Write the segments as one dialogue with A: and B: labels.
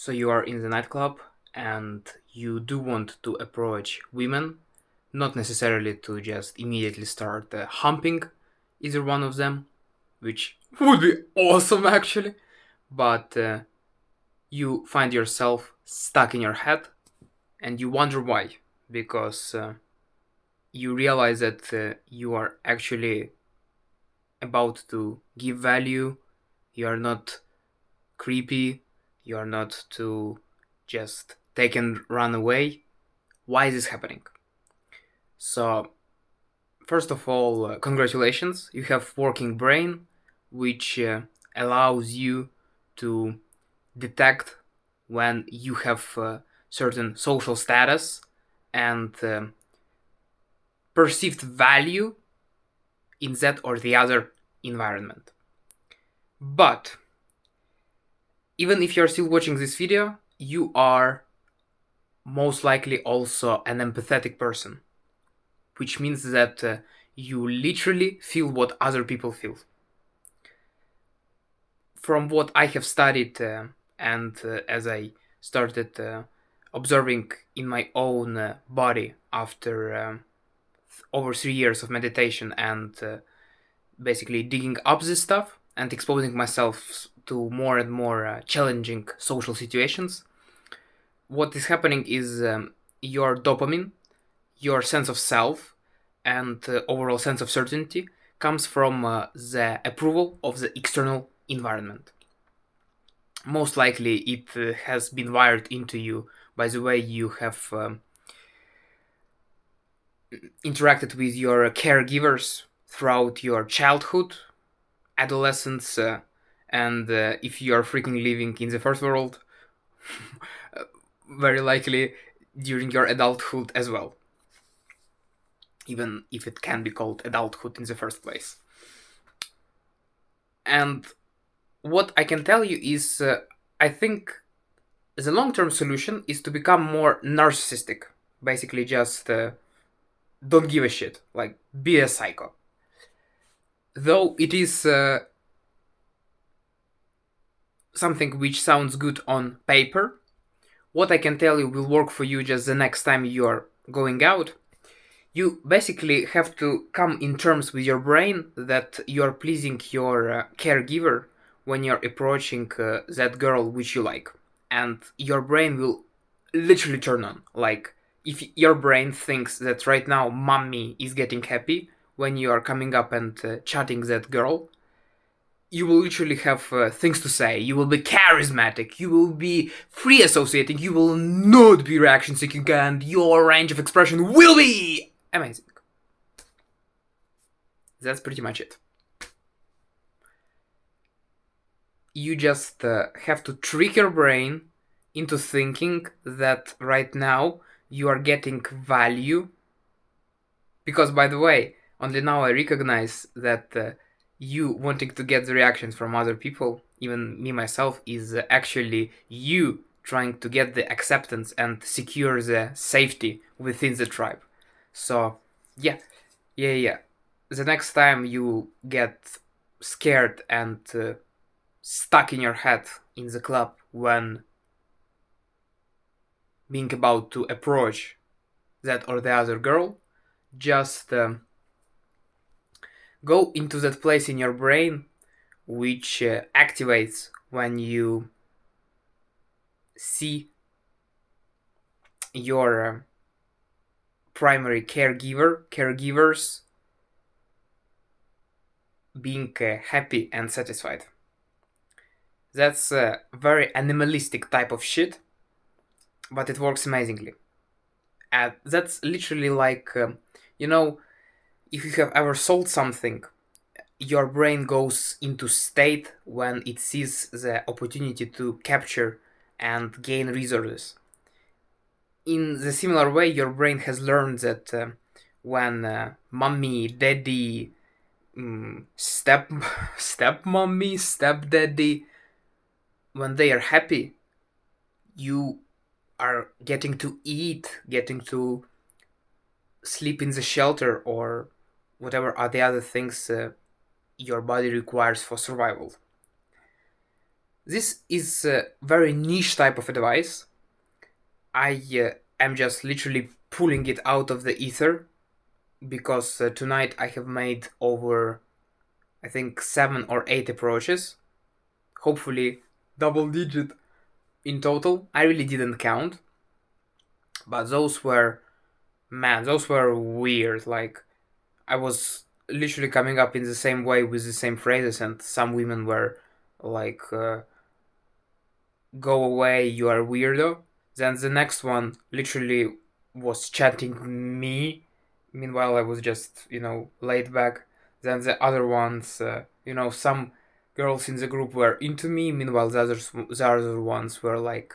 A: So you are in the nightclub and you do want to approach women, not necessarily to just immediately start humping either one of them, which would be awesome actually, but you find yourself stuck in your head and you wonder why, because you realize that you are actually about to give value, you are not creepy, you are not to just take and run away. Why is this happening? So, first of all, congratulations, you have working brain, which allows you to detect when you have certain social status and perceived value in that or the other environment. But even if you're still watching this video, you are most likely also an empathetic person, which means that you literally feel what other people feel. From what I have studied and as I started observing in my own body after over 3 years of meditation and basically digging up this stuff and exposing myself to more and more challenging social situations, what is happening is your dopamine, your sense of self, and overall sense of certainty comes from the approval of the external environment. Most likely, it has been wired into you by the way you have interacted with your caregivers throughout your childhood, adolescence, and if you are freaking living in the first world, very likely during your adulthood as well, even if it can be called adulthood in the first place. And what I can tell you is, I think the long-term solution is to become more narcissistic. Basically, just don't give a shit. Like, be a psycho. Though it is something which sounds good on paper, what I can tell you will work for you just the next time you are going out. You basically have to come in terms with your brain that you are pleasing your caregiver when you're approaching that girl which you like. And your brain will literally turn on. Like, if your brain thinks that right now mommy is getting happy when you are coming up and chatting that girl, you will literally have things to say. You will be charismatic. You will be free associating. You will not be reaction seeking, and your range of expression will be amazing. That's pretty much it. You just have to trick your brain into thinking that right now you are getting value. Because, by the way, only now I recognize that you wanting to get the reactions from other people, even me myself, is actually you trying to get the acceptance and secure the safety within the tribe. So, yeah. The next time you get scared and stuck in your head in the club when being about to approach that or the other girl, just go into that place in your brain which activates when you see your primary caregivers being happy and satisfied. That's a very animalistic type of shit, but it works amazingly. That's literally like, if you have ever sold something, your brain goes into state when it sees the opportunity to capture and gain resources. In the similar way, your brain has learned that when mommy, daddy, step mommy, step daddy, when they are happy, you are getting to eat, getting to sleep in the shelter, or whatever are the other things your body requires for survival. This is a very niche type of advice. I am just literally pulling it out of the ether because tonight I have made over, I think, 7 or 8 approaches. Hopefully, double digit in total. I really didn't count, but those were weird. Like, I was literally coming up in the same way with the same phrases, and some women were like, "Go away, you are weirdo." Then the next one literally was chanting me. Meanwhile, I was just, laid back. Then the other ones, some girls in the group were into me. Meanwhile, the other ones were like,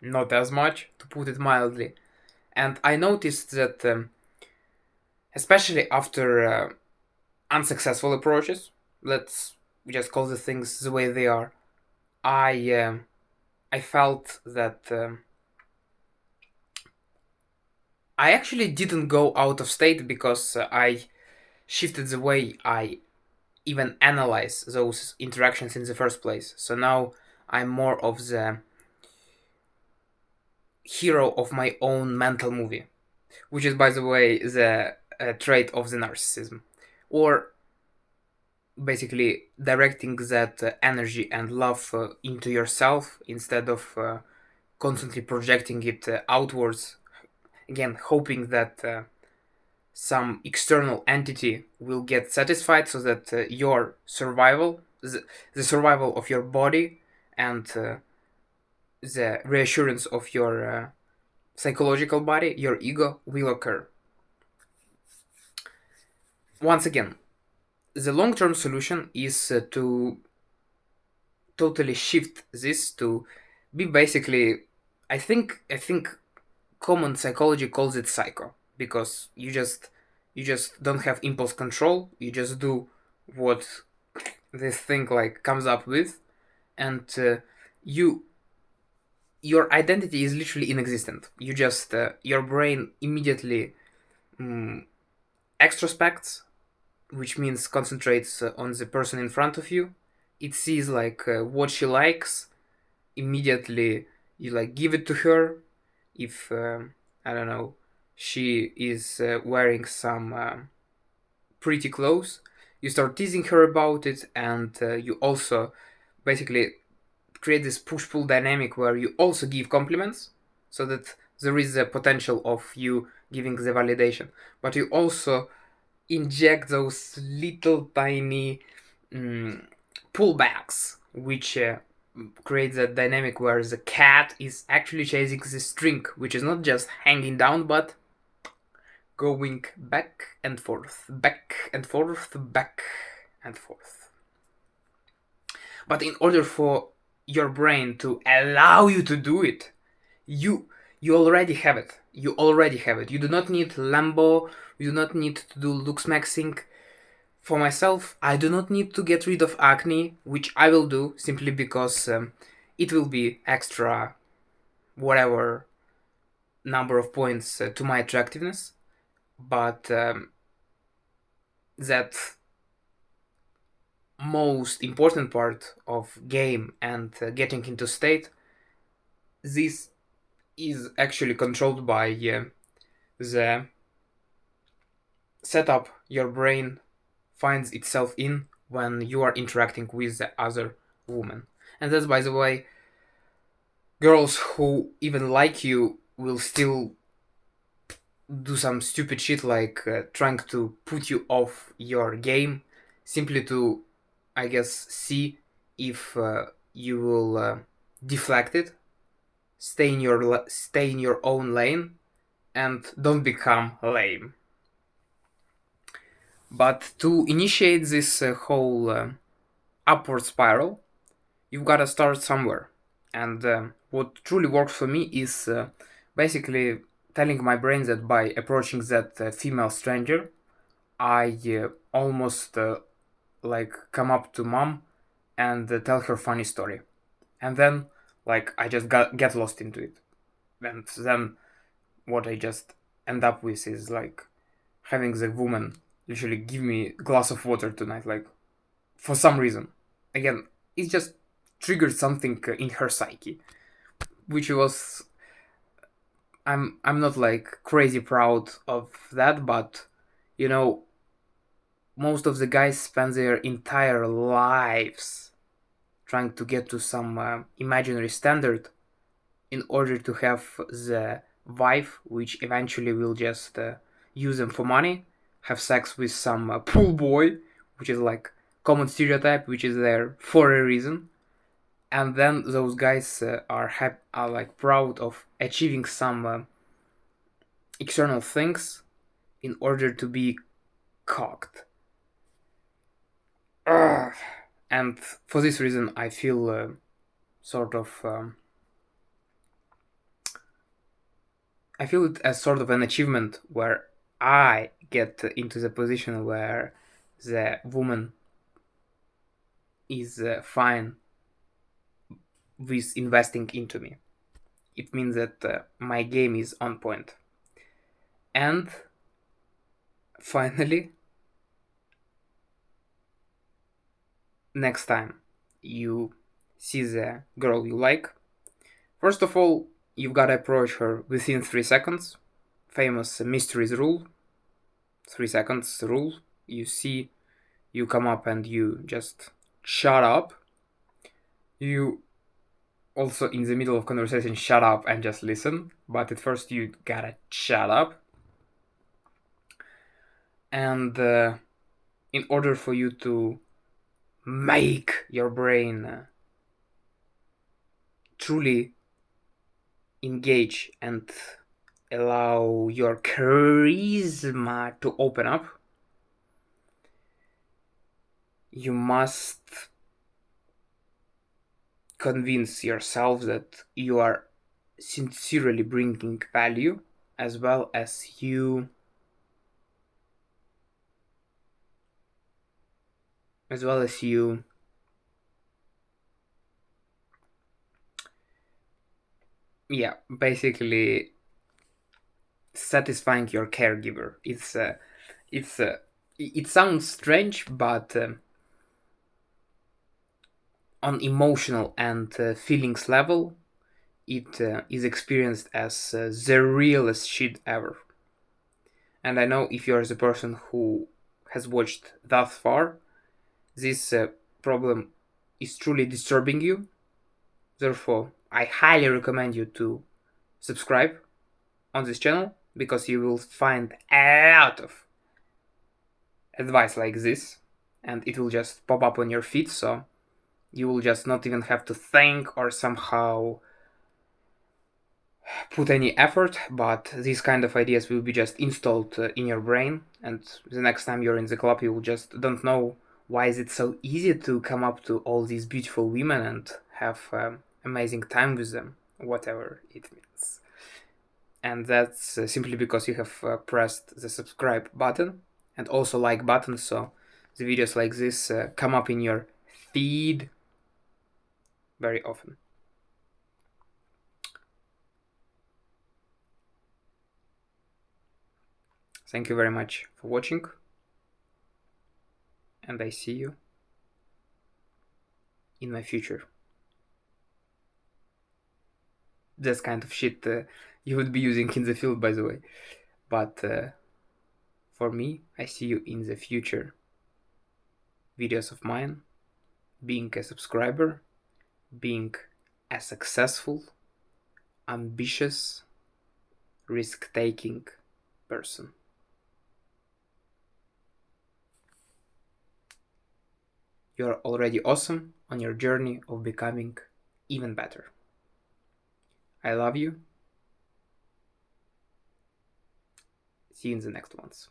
A: not as much, to put it mildly. And I noticed that, especially after unsuccessful approaches, let's just call the things the way they are. I felt that I actually didn't go out of state because I shifted the way I even analyze those interactions in the first place. So now I'm more of the hero of my own mental movie, which is, by the way, the trait of the narcissism. Or basically directing that energy and love into yourself instead of constantly projecting it outwards. Again, hoping that some external entity will get satisfied so that your survival, the survival of your body, and the reassurance of your psychological body, your ego, will occur. Once again, the long term solution is to totally shift this to be basically, I think common psychology calls it psycho, because you just don't have impulse control. You just do what this thing like comes up with, and you your identity is literally inexistent. You just your brain immediately mm, extrospects, which means concentrates on the person in front of you. It sees like what she likes. Immediately you like give it to her. If I don't know, she is wearing some pretty clothes, you start teasing her about it, and you also basically create this push pull dynamic where you also give compliments, so that there is the potential of you giving the validation, but you also inject those little tiny mm, pullbacks, which creates a dynamic where the cat is actually chasing the string, which is not just hanging down, but going back and forth, back and forth, back and forth. But in order for your brain to allow you to do it, you you already have it. You already have it. You do not need Lambo. You do not need to do looks maxing. For myself, I do not need to get rid of acne, which I will do simply because it will be extra, whatever number of points to my attractiveness. But that most important part of game and getting into state, this is actually controlled by the setup your brain finds itself in when you are interacting with the other woman. And that's, by the way, girls who even like you will still do some stupid shit like trying to put you off your game simply to, I guess, see if you will deflect it, stay in your own lane, and don't become lame. But to initiate this whole upward spiral, you've got to start somewhere. And what truly works for me is basically telling my brain that by approaching that female stranger, I almost like come up to mom and tell her funny story, and then like I just get lost into it, and then what I just end up with is like having the woman literally give me a glass of water tonight, like for some reason. Again, it's just triggered something in her psyche, which was, I'm not like crazy proud of that, but you know, most of the guys spend their entire lives trying to get to some imaginary standard in order to have the wife, which eventually will just use them for money, have sex with some pool boy, which is like common stereotype, which is there for a reason, and then those guys are like proud of achieving some external things in order to be cocked. Ugh. And for this reason, I feel sort of I feel it as sort of an achievement where I get into the position where the woman is fine with investing into me. It means that my game is on point. And finally, next time you see the girl you like, first of all, you've got to approach her within 3 seconds. Famous mysteries rule. 3 seconds rule. You see, you come up and you just shut up. You also, in the middle of conversation, shut up and just listen. But at first, you gotta shut up. And in order for you to make your brain truly engage and allow your charisma to open up, you must convince yourself that you are sincerely bringing value, as well as you yeah, basically satisfying your caregiver. It sounds strange, but on emotional and feelings level, it is experienced as the realest shit ever. And I know if you're the person who has watched thus far, this problem is truly disturbing you. Therefore, I highly recommend you to subscribe on this channel, because you will find a lot of advice like this, and it will just pop up on your feed, so you will just not even have to think or somehow put any effort, but these kind of ideas will be just installed in your brain, and the next time you're in the club, you will just don't know why is it so easy to come up to all these beautiful women and have amazing time with them, whatever it means. And that's simply because you have pressed the subscribe button and also like button, so the videos like this come up in your feed very often. Thank you very much for watching, and I see you in my future. That's kind of shit you would be using in the field, by the way. But for me, I see you in the future videos of mine, being a subscriber, being a successful, ambitious, risk-taking person. You're already awesome on your journey of becoming even better. I love you. See you in the next ones.